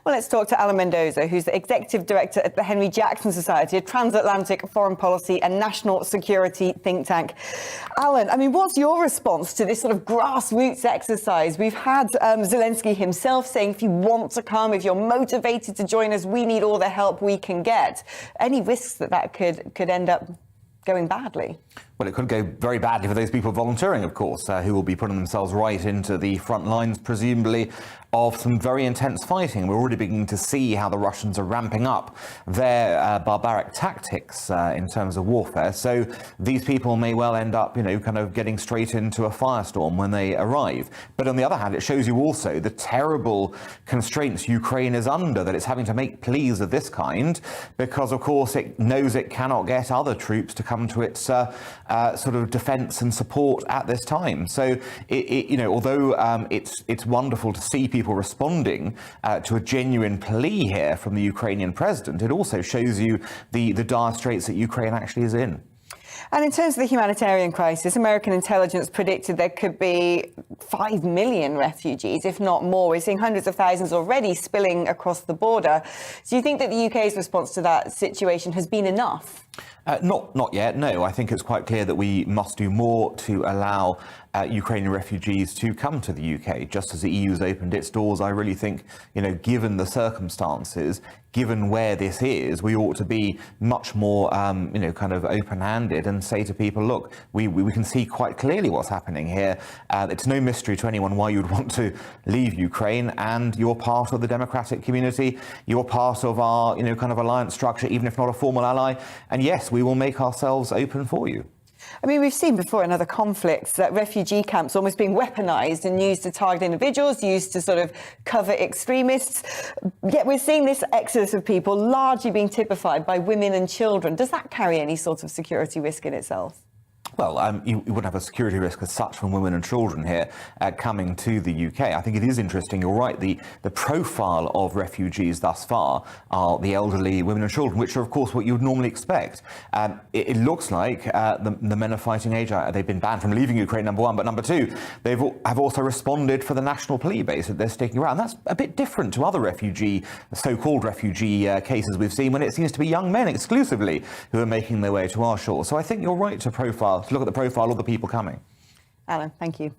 Well, let's talk to Alan Mendoza, who's the Executive Director at the Henry Jackson Society, a transatlantic foreign policy and national security think tank. Alan, I mean, what's your response to this sort of grassroots exercise? We've had Zelensky himself saying, if you want to come, if you're motivated to join us, we need all the help we can get. Any risks that could end up going badly? Well, it could go very badly for those people volunteering, of course, who will be putting themselves right into the front lines, presumably, of some very intense fighting. We're already beginning to see how the Russians are ramping up their barbaric tactics in terms of warfare. So these people may well end up, kind of getting straight into a firestorm when they arrive. But on the other hand, it shows you also the terrible constraints Ukraine is under, that it's having to make pleas of this kind because, of course, it knows it cannot get other troops to come to its sort of defence and support at this time. So, although it's wonderful to see people responding to a genuine plea here from the Ukrainian president, it also shows you the dire straits that Ukraine actually is in. And in terms of the humanitarian crisis, American intelligence predicted there could be 5 million refugees, if not more. We're seeing hundreds of thousands already spilling across the border. Do you think that the UK's response to that situation has been enough? Not yet, no. I think it's quite clear that we must do more to allow Ukrainian refugees to come to the UK. Just as the EU has opened its doors, I really think, given the circumstances, given where this is, we ought to be much more, kind of open-handed and say to people, look, we can see quite clearly what's happening here. It's no mystery to anyone why you'd want to leave Ukraine, and you're part of the democratic community. You're part of our, kind of alliance structure, even if not a formal ally. And yes, we will make ourselves open for you. I mean, we've seen before in other conflicts that refugee camps almost being weaponised and used to target individuals, used to sort of cover extremists. Yet we're seeing this exodus of people largely being typified by women and children. Does that carry any sort of security risk in itself? Well, you wouldn't have a security risk as such from women and children here coming to the UK. I think it is interesting, you're right, the profile of refugees thus far are the elderly, women and children, which are, of course, what you would normally expect. It looks like the men of fighting age, they've been banned from leaving Ukraine, number one, but number two, they have also responded for the national plea base that they're sticking around. That's a bit different to other so-called refugee cases we've seen, when it seems to be young men exclusively who are making their way to our shores. So I think you're right to look at the profile of the people coming. Alan, thank you.